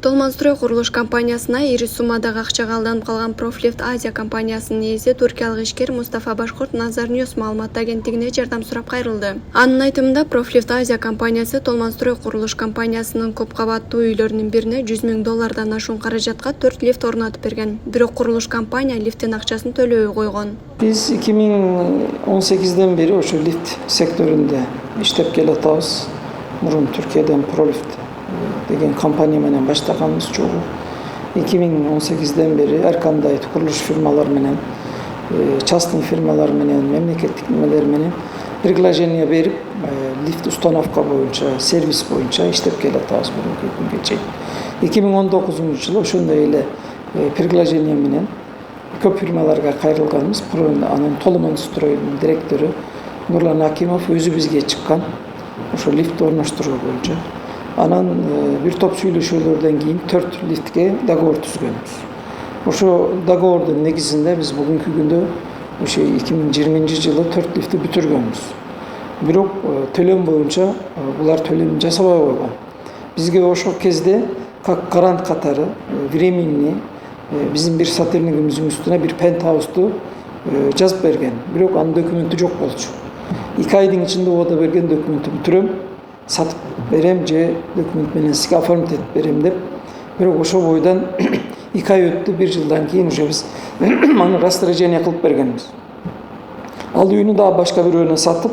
Толманстрой курулуш компаниясына ири суммадагы акчага алданып калган Профлифт Азия компаниясынын ээси туркиялык ишкер Мустафа Башкурт Назар Ньюс маалымат агенттигине жардам сурап кайрылды. Анын айтымында Профлифт Азия компаниясы Толманстрой курулуш компаниясынын көп кабаттуу үйлөрүнүн бирине $100,000 ашуун каражатка 4 лифт орнотуп берген. Бирок курулуш компания лифттин акчасын төлөбөй койгон. Biz 2018'den beri şu lift sektöründe işlep kelatabız. Murun Türkiye'den Prolift degen kampanya menen başlaganыбыз çoğu. 2018'den beri her kanday kuruluş firmalar menen, частный firmalar menen, memleketlik nimeler menen приглашение berip lift установка боюнча, servis боюнча işlep kelatabız bugünkü günge чейин. 2019-yıl ошондой эле приглашение менен көп firmalarga кайрылганбыз. Анын Толманстройдун директору Нурлан Акимов өзү бизге чыккан. Ошо лифт орноштуруу боюнча. Анан бир топ сүйлөшүүлөрдөн кийин 4 лифтке договор түзгөнбүз. Ошо договордун негизинде биз бүгүнкү күндө ошо 2020-жылы 4 лифти бүтүргөнбүз. Бирок төлөм боюнча булар төлөмүн жасабай койгон. Бизге ошол кезде как гарант катары временный bizim bir satırnigimizin üstüne bir penthous'tu жазып берген. Бирок анын документи жок болчу. 2 айдын içinde o da берген документи бүтүрөм, сатып берем же документ менен сизге оформить этип берем деп. Бирок ошол бойдан 2 ай өттү, 1 жылдан кийин уже биз аны распоряжение кылып бергенбиз. Ал үйүнү дагы башка бирөөнө сатып,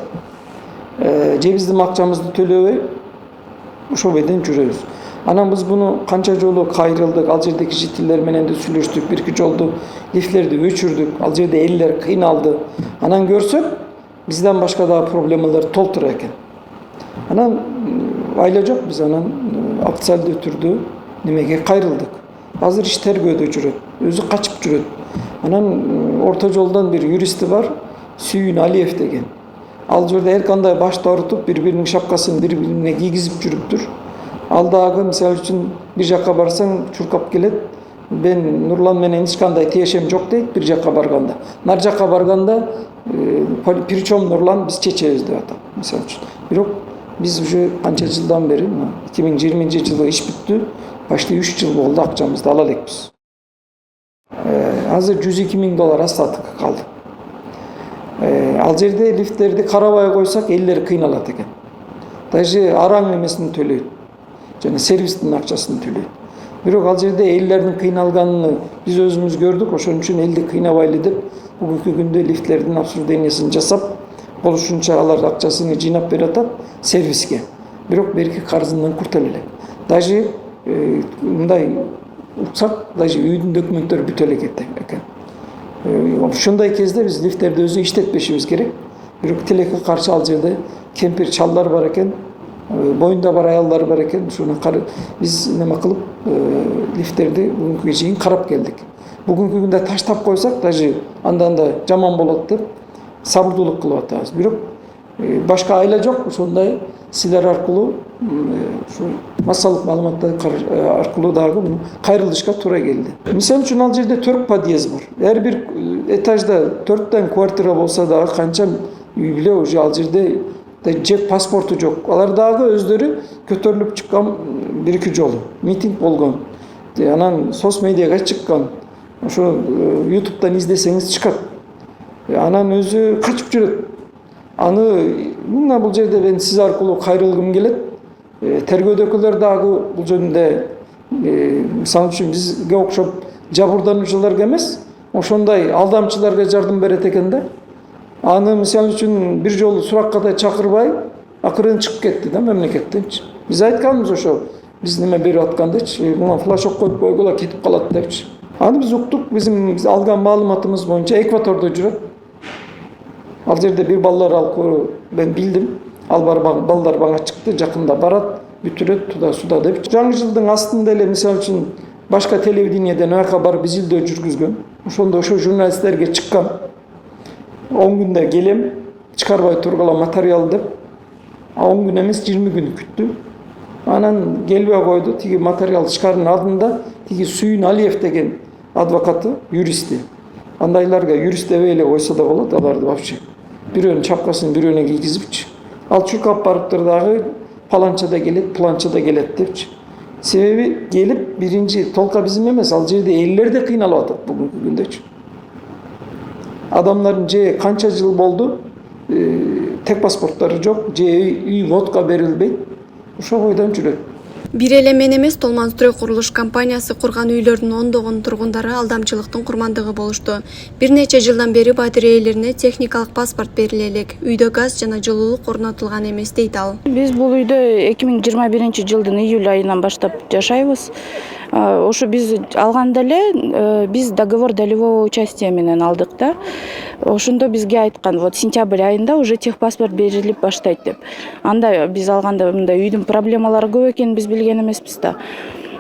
же биздин акчамызды төлөбөй ошол бойдон жүрөбүз. Анан biz bunu kança жолу кайрылдык, ал жердеги жителер менен де сүйлөштүк, бир-iki жолду лифттерди өчүрдүк, ал жерде элдер кыйналды. Анан көрсөк, бизден башка дагы проблемалар толтура экен. Анан айла жок, биз анан официалдуу түрдө немеге кайрылдык. Азыр иш тергөөдө жүрөт, өзү качып жүрөт. Анан орто жолдон бир юристи бар, Сүйүн Алиев деген. Ал жерде эр кандай башты орутуп, бири-биринин шапкасын бири-бирине кийгизип жүрүптүр. Ал дагы мисалы үчүн бир жакка барсаң чуркап келет. Ben Nurlan менен эч кандай тиешем жок дейт бир жакка барганда. Нар жакка барганда причем Нурлан биз чечебиз деп атат. Мисалы үчүн. Бирок биз уже канча жылдан бери 2020-жылы иш бүттү. Почти 3 жыл болду акчамызды ала элекпиз. Азыр $102,000 остаток калды. Ал жерде лифттерди карабай койсок элдер кыйналат экен. Даже араң эмесин төлөйт. Жана сервистин акчасын төлөйт. Бирок ал жерде элдердин кыйналганын биз өзүбүз көрдүк, ошон үчүн элди кыйнабайлы деп бүгүнкү күндө лифттердин обсуждениясын жасап, болушунча алар акчасын жыйнап берип атат сервиске. Бирок берки карызынан куртула элек. Даже мындай уксак, даже үйдүн документтери бүтө элек экен. Ошондой кезде биз лифттерди өзү иштетпешибиз керек. Бирок тилекке каршы ал жерде кемпир чалдар бар экен. Boyunda бар аялдар бар экен. Шуну биз неме кылып лифттерди бүгүнкү чейин карап келдик. Бүгүнкү күндө таштап койсок, даже анда жаман болот деп сабырдуулук кылып атабыз. Бирок башка айла жок, ошондой силер аркылуу ушу массалык маалыматтар аркылуу дагы кайрылышка туура келди. Мисалы үчүн ал жерде 4 подъезд бар. Эр бир этажда 4тен квартира болсо дагы канча үй биле уже ал жерде жек паспорту жок. Алар дагы өздөрү көтөрүлүп чыккан 1-2 жолу митинг болгон. Анан соцмедиага чыккан. Ошо YouTube'дан издесеңиз чыгат. Анан өзү качып жүрөт. Аны мына бул жерде мен сиз аркылуу кайрылгым келет. Тергөөдөгүлөр дагы бул жөнүндө мисалы үчүн бизге окшоп жабырдануучуларга эмес, ошондой алдамчыларга жардам берет экен да. Аны мисалы үчүн бир жолу суракка да чакырбай, акырын чыгып кетти да мамлекеттенчи. Биз айтканбыз ошо, биз неме берип аткандычы, мына флажок коюп койгула кетип калат депчи. Аны биз уктук, биз алган маалыматыбыз боюнча Экватордо жүрөт. Ал жерде бир балдар алкоо мен билдим. Ал балдар бага чыкты, жакында барат, бүтүрөт, туда-суда деп. Жаңы жылдын астында эле мисалы үчүн башка телевидениеден аяка барып изилдөө жүргүзгөн. Ошондо ошо журналисттерге чыккан. 10 günde gelem, çıkarbay turgala materyal деп, 10 gün emес 20 gün küttü. Anan gelbe koydu, tigi materyal çıkarın aldığında, tigi Suyun Aliyev деген advokatı, juristi. Andaylarga jurist eveyle koysa da болады, alardı vapşı. Biröөнүн çapkasını birööne giygizipçi. Al çurkap barıptır dağı, palançada gelet, plançada gelet depçi. Себеби келип биринчи толка bizim эмес, ал жерде элдер да кыйналып атат бүгүнкү күндөчү. Адамдардын же канча жыл болду тек паспорттары жок, же үй лотка берилбейт. Ошол бойдон жүрөт. Бир эле мен эмес, Толманстрой курулуш компаниясы курган үйлөрдүн ондогон тургундары алдамчылыктын курмандыгы болушту. Бир нече жылдан бери батир ээлерине техникалык паспорт бериле элек. Үйдө газ жана жылуулук орнотулган эмес дейт ал. Биз бул үйдө 2021-жылдын июль айынан баштап жашайбыз. Ошо биз алганда эле биз договор долевого участия менен алдык да. Ошондо бизге айткан, вот сентябрь айында уже техпаспорт берилип баштайт деп. Анда биз алганда мындай үйдүн проблемалары көп экенин биз билген эмеспиз да.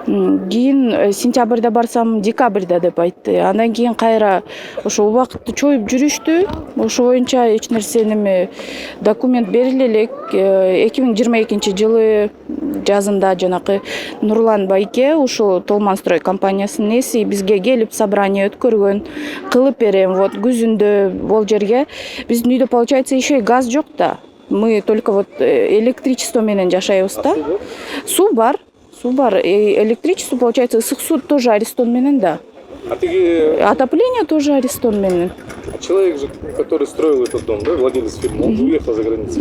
Кийин сентябрда барсам, декабрда деп айтты. Андан кийин кайра ошо убакытты чоюп жүрүштү. Ошо боюнча эч нерсе документ бериле элек. 2022-жылы жазында жанакы Нурлан байке ушул Толманстрой компаниясынын ээси бизге келип собрание өткөргөн, кылып берем, вот күзүндө бол жерге. Биздин үйдө получается еще и газ жок да. Мы только вот электричество менен жашайбыз да. Суу бар, электричество, получается, ысык суу тоже Аристон менен да. Отопление тоже Аристон менен. Человек же, который строил этот дом, да, владелец фирмы, он уехал за границу.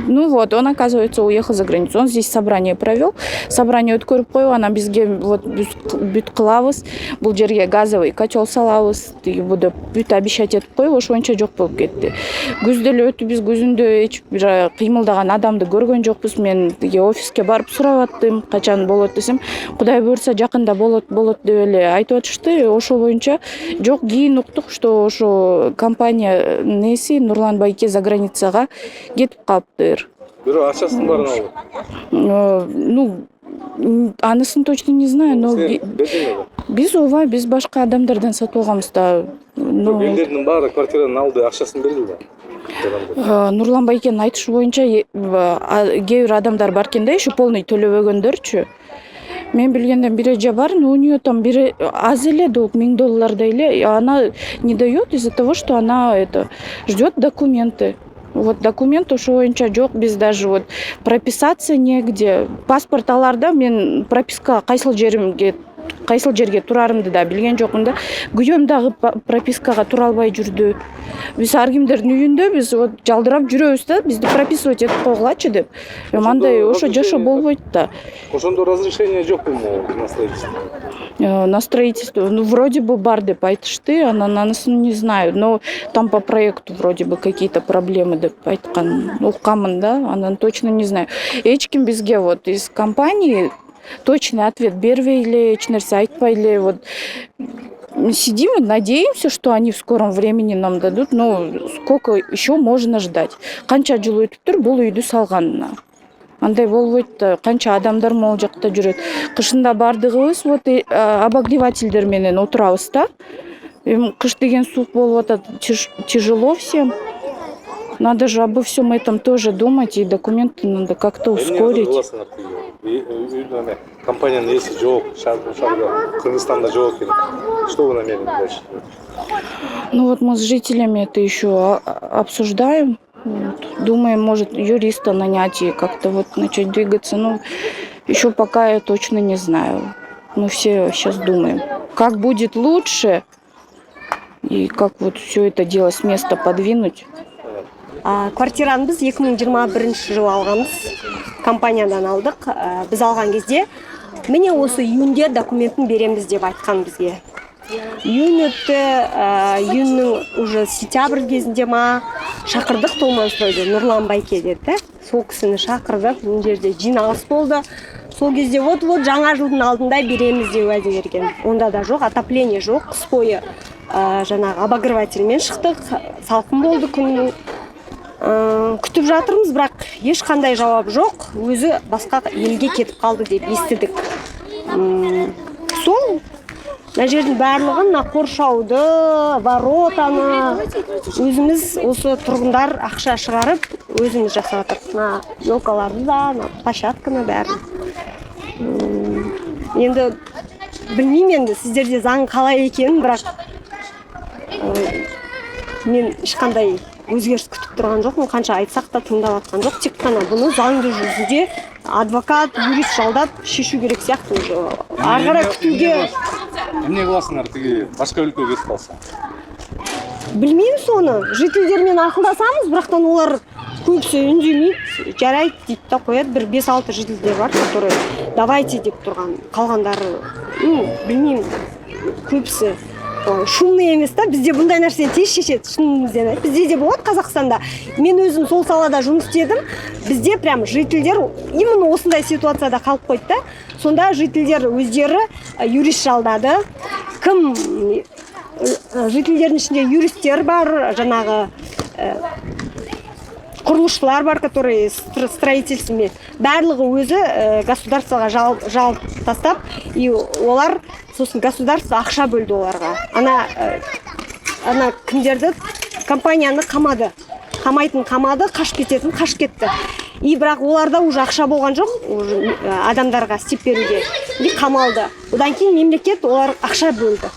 Ну вот, он, оказывается, уехал за границу. Он здесь собрание провел, собрание өткөрүп коюп, анан бизге вот бүт кылабыз, бул жерге газовый котел салабыз, бүт обещать этип коюп, ошо боюнча жок болуп кетти. Күздө эле өтүп, биз күзүндө эч бир кыймылдаган адамды көргөн жокпуз. Мен офиске барып сурап аттым, качан болот десем, Кудай буйрса жакында болот деп эле айтып атышты. Ошол боюнча жок, кийин уктук, что ошо компания неси Нурлан байке за границага кетип калыптыр. Бирок акчасын баарын алды. Ну, анысын точно не знаю, но биз башка адамдардан сатып алганбыз да. Элдердин баары квартиранын алды, акчасын берди да. Нурлан байкенин айтышы боюнча кээ бир адамдар бар экен да, еще полный төлөбөгөндөрчү. Мен билгенден бири эже бар, но у нее там бири аз эле долг, $1000 эле. Она не дает из-за того, что она ждет документы. Вот документ ошо боюнча жок, биз даже вот прописаться негде. Паспорт аларда мен прописка кайсыл жерге турарымды да билген жокмун да. Күйөөм дагы пропискага тура албай жүрдү. Биз ар кимдердин үйүндө биз вот жалдырап жүрөбүз да, бизди прописывать этип койгулачы деп. Мындай ошо жашоо болбойт да. Ошондо разрешение жок болмок на строительство. На строительство, ну вроде бы бар деп айтышты, анысын не знаю, но там по проекту вроде бы какие-то проблемы деп айткан. Укканмын да, анан точно не знаю. Эч ким бизге вот из компании точный ответ бербей эле, эч нерсе айтпай эле. Вот сидим и надеемся, что они в скором времени нам дадут, но сколько еще можно ждать? Канча жыл өтүптүр бул үйдү салганына. Андай болбойт да, канча адамдар могул жакта жүрөт. Кышында бардыгыбыз вот обогревательдер менен отурабыз да. Кыш деген суук болуп атат, тяжело всем. Надо же обо всем этом тоже думать, и документы надо как-то ускорить. Компанияның ээси жок, Кыргызстанда жок экен. Что вы намерены дальше? Ну вот мы с жителями это еще обсуждаем. Вот. Думаем, может, юриста нанять и как-то вот начать двигаться. Но еще пока я точно не знаю. Мы все сейчас думаем, как будет лучше и как вот все это дело с места подвинуть. Квартираны біз 2021 жылы алғанбыз, компаниядан алдық. Біз алған кезде міне осы июньде документін береміз деп айтқан бізге. Июнь өтті, июньнің уже сентябрь кезінде шақырдық Толманстройды, Нурлан байке деді. Сол кісіні шақырдық, бұл жерде жиналыс болды. Сол кезде вот жаңа жылдың алдында береміз деп уәде берген. Онда да жоқ, отопление жоқ, қыс бойы жаңағы обогревательмен шықтық, салқын болды күн. Күтіп жатырмыз, бірақ ешқандай жауап жоқ. Өзі басқа елге кетіп қалды деп естідік. Сол мына жердің барлығын, қоршауды, воротаны өзіміз осы тұрғындар ақша шығарып, өзіміз жасап жатырмыз. Елкаларды да, площадканы бәрін. Енді білмеймін, енді сіздерде заң қалай екенін, бірақ мен ешқандай өзгеріс күтіп тұрған жоқпын, қанша айтсақ та тыңдап жатқан жоқ. Тек қана бұны заңды жүзінде адвокат, юрист жалдап шешу керек сияқты уже. Ары қарай күтуге эмне кыласыңар тиги башка өлкөгө кетип калса? білмеймін соны. Жительдермен ақылдасамыз, бірақтан олар көбісі үндемейді, жарайды дейді да қояды. Бір 5-6 жительдер бар, которые давайте деп тұрған. Қалғандары, білмеймін, көбісі шумный емес та. Бізде бұндай нәрсені тез шешеді, шынымыздан. Бізде де болады Қазақстанда. Мен өзім сол салада жұмыс істедім. Бізде прям жительдер именно осындай ситуацияда қалып қойды да. Сонда жительдер өздері юрист жалдады. Кім жительдердің ішінде юристтер бар, жаңағы құрылысшылар бар, которые строительствомен. Барлығы өзі государствоға жал тастап, и олар сосын государство ақша бөлді оларға. Ана кімдерді компанияны қамады. Қамайтын қамады, қашып кететін қашып кетті. И бірақ оларда уже ақша болған жоқ, адамдарға істеп беруге. И қамалды. Одан кейін мемлекет олар ақша бөлді.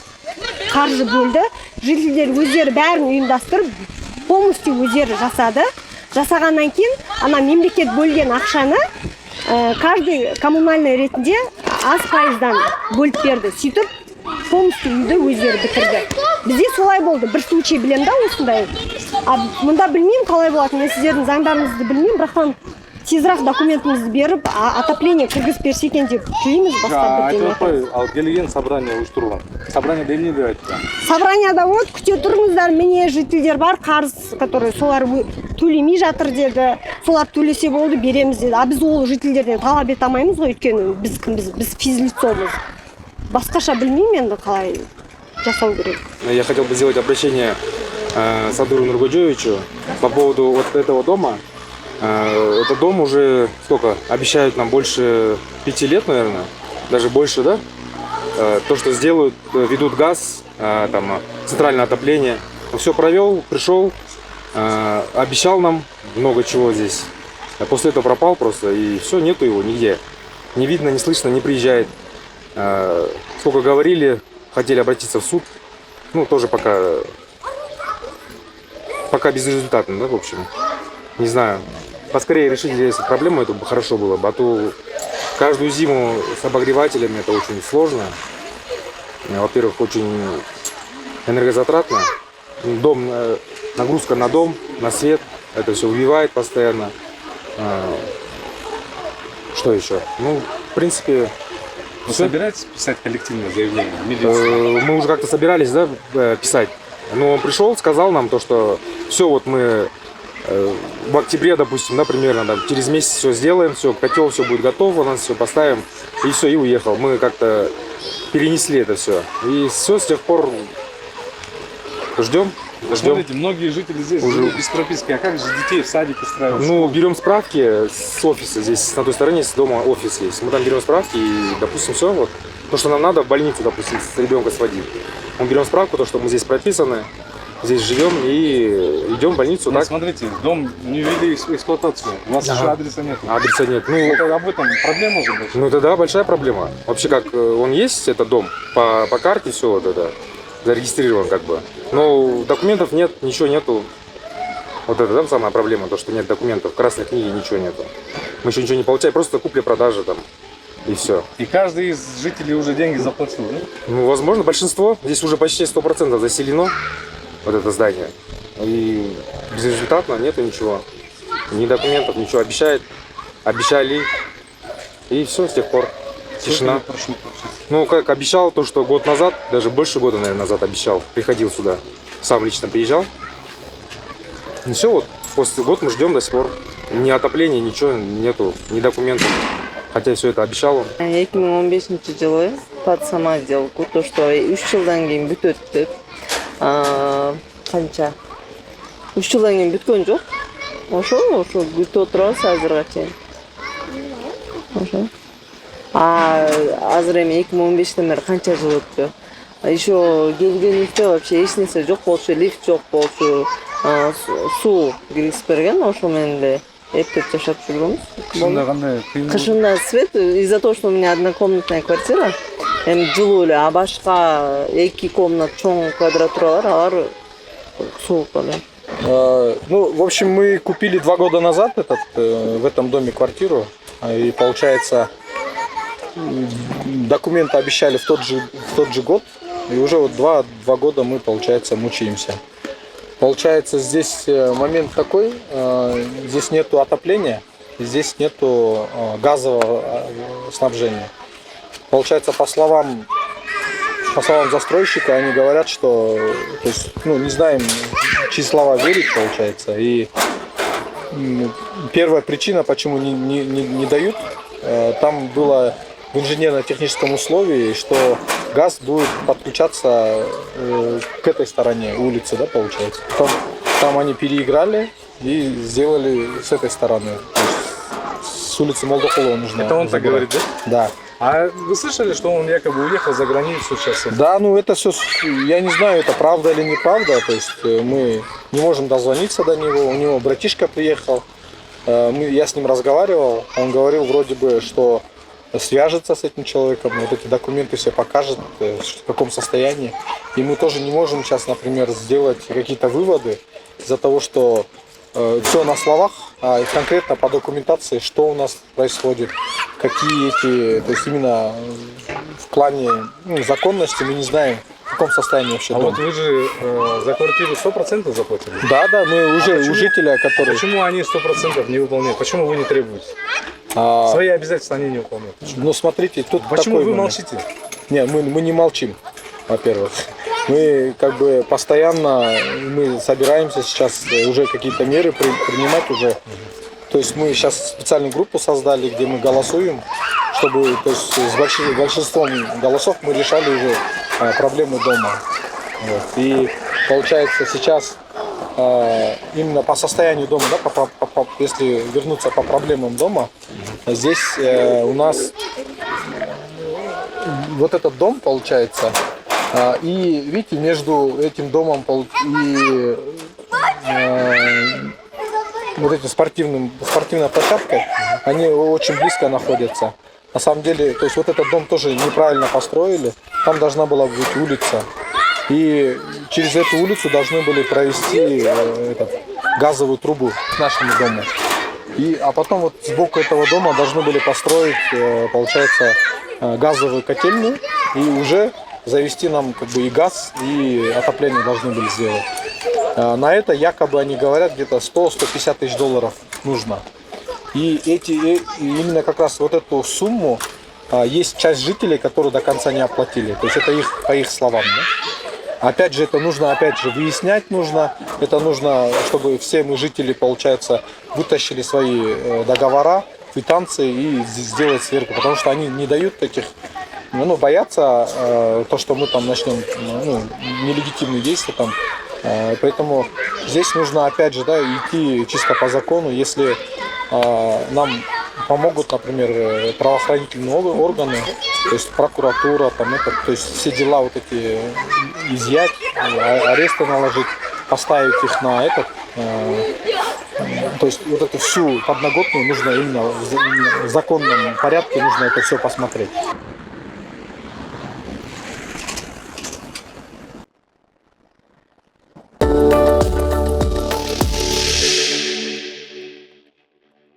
Қаржы бөлді, жительдер өздері бәрін ұйымдастырып, полностью өздері жасады. Жасағаннан кейін, ана мемлекет бөлген ақшаны каждый коммунальный ретінде аз пайыздан бөліп берді. Сөйтіп, полностью үйді өздері бітірді. Бізде солай болды. Бір случай білем да осындай. Мұнда білмеймін қалай болады. Мен сіздердің заңдарыңызды білмеймін, бірақтан тезірек документімізді беріп, отопление кіргізіп берсе екен деп жүрміз басқа бірдеңе. Ал келген собрание уюштурган. Собранияда эмне деп айтты? Собранияда вот күте тұрыңыздар, міне жительдер бар, қарыз, которые солар төлемей жатыр деді. Солар төлесе болды, береміз деді. А біз ол жительдерден талап ете алмаймыз ғой, өйткені біз физлицомыз. Басқаша білмеймін енді қалай жасау керек. Я хотел бы сделать обращение Садыру Нургоджоевичу по поводу вот этого дома. Этот дом уже сколько? Обещают нам больше 5 лет, наверное, даже больше, да? То, что сделают, ведут газ, там, центральное отопление. Все провел, пришел, обещал нам много чего здесь. А после этого пропал просто, и все, нету его нигде. Не видно, не слышно, не приезжает. Сколько говорили, хотели обратиться в суд. Ну, тоже пока безрезультатно, да, в общем. Не знаю. Поскорее решить здесь проблему, это бы хорошо было бы. А то каждую зиму с обогревателями это очень сложно. Во-первых, очень энергозатратно. Дом, нагрузка на дом, на свет. Это все убивает постоянно. Что еще? Ну, в принципе... Вы собираетесь писать коллективное заявление? Мы уже как-то собирались, да, писать. Но он пришел, сказал нам то, что все, вот мы в октябре, допустим, да, примерно, там, через месяц все сделаем, все, котел, все будет готово, у нас все поставим, и все, и уехал. Мы как-то перенесли это все. И все, с тех пор ждем. Смотрите, многие жители здесь уже без прописки. А как же детей в садик устраивать? Ну, берем справки с офиса. Здесь на той стороне с дома офис есть. Мы там берем справки и, допустим, все. Вот. То, что нам надо, в больницу, допустим, с ребенка сводить. Мы берем справку, то, что мы здесь прописаны, здесь живем и идем в больницу. Ну, так? смотрите, дом не ввели в эксплуатацию. У вас еще адреса нет. Адреса нет. Ну, это об этом проблема уже большая. Ну, это да, большая проблема. Вообще, как он есть, этот дом, по карте все вот это зарегистрирован как бы. Но документов нет, ничего нету. Вот это там самая проблема, то, что нет документов. В красной книге ничего нету. Мы еще ничего не получаем, просто купли-продажи там. И все. И каждый из жителей уже деньги заплатил, да? Ну, возможно, большинство. Здесь уже почти 100% заселено, вот это здание. И безрезультатно нету ничего. Ни документов, ничего. Обещали. И все, с тех пор. Тишина. Ну, как обещал, то, что год назад, даже больше года, наверное, назад обещал, приходил сюда, сам лично приезжал. И все, вот, после года мы ждем до сих пор. Ни отопления, ничего нету, ни документов. Хотя все это обещал он. 2015 жылы подсама сделку, то, что 3 жылдан кейін бүтөт деп. Қанша? 3 жылдан кейін бүткөн жоқ. Ошо бүтүп отурабыз азырга чейин. Ошо. Азыр эми 2015-тен бери канча жыл өттү. Еще келгенибизде вообще эч нерсе жок болчу, лифт жок болчу, суу киргизип берген, ошо менен эле эптеп жашап жүргөнбүз. Кышында кандай кыйын? Кышында свет, из-за того, что у меня однокомнатная квартира, эми жылуу эле, а башка 2 комнат чоң квадратуралар, алар суук эле. Ну, в общем, мы купили 2 года назад в этом доме квартиру. И получается, документы обещали в тот же год, и уже вот два года мы, получается, мучаемся. Получается, здесь момент такой, здесь нету отопления, здесь нету газового снабжения. Получается, по словам застройщика, они говорят, что, то есть, не знаем, чьи слова верить, получается. И первая причина, почему не дают, там было в инженерно-техническом условии, что газ будет подключаться к этой стороне улицы, да, получается. Там они переиграли и сделали с этой стороны. То есть с улицы Молдохолова нужно. Это он так говорит, да? Да. А вы слышали, что он якобы уехал за границу сейчас? Да, это все, я не знаю, это правда или неправда. То есть мы не можем дозвониться до него. У него братишка приехал. Я с ним разговаривал. Он говорил вроде бы, что свяжется с этим человеком, вот эти документы все покажет, в каком состоянии. И мы тоже не можем сейчас, например, сделать какие-то выводы из-за того, что все на словах, а конкретно по документации, что у нас происходит, какие то есть именно в плане законности мы не знаем, в каком состоянии вообще дом. Вот вы же за квартиру 100% заплатили? Да, мы уже у жителя, который... Почему они 100% не выполняют? Почему вы не требуете? Свои обязательства они не выполняют. Смотрите, тут почему такой вы момент. молчите? Не, мы не молчим, во-первых. Мы постоянно собираемся сейчас уже какие-то меры принимать уже. То есть мы сейчас специальную группу создали, где мы голосуем, чтобы, то есть с большинством голосов мы решали уже проблемы дома. Вот. И получается сейчас именно по состоянию дома, да, если вернуться по проблемам дома, здесь у нас вот этот дом получается, и видите, между этим домом и вот этим спортивной площадкой, они очень близко находятся. На самом деле, то есть вот этот дом тоже неправильно построили, там должна была быть улица. И через эту улицу должны были провести газовую трубу к нашему дому. А потом вот сбоку этого дома должны были построить, получается, газовую котельную и уже завести нам и газ, и отопление должны были сделать. На это якобы они говорят где-то 100-150 тысяч долларов нужно. И именно как раз вот эту сумму есть часть жителей, которые до конца не оплатили. То есть это по их словам. Да? Опять же, это нужно выяснять нужно. Это нужно, чтобы все мы жители, получается, вытащили свои договора, квитанции и сделать сверку. Потому что они не дают таких, боятся то, что мы там начнем нелегитимные действия там. Поэтому здесь нужно, опять же, идти чисто по закону. Если нам помогут, например, правоохранительные органы, то есть прокуратура, то есть все дела вот эти изъять, аресты наложить, поставить их на то есть вот эту всю подноготную нужно именно в законном порядке нужно это все посмотреть.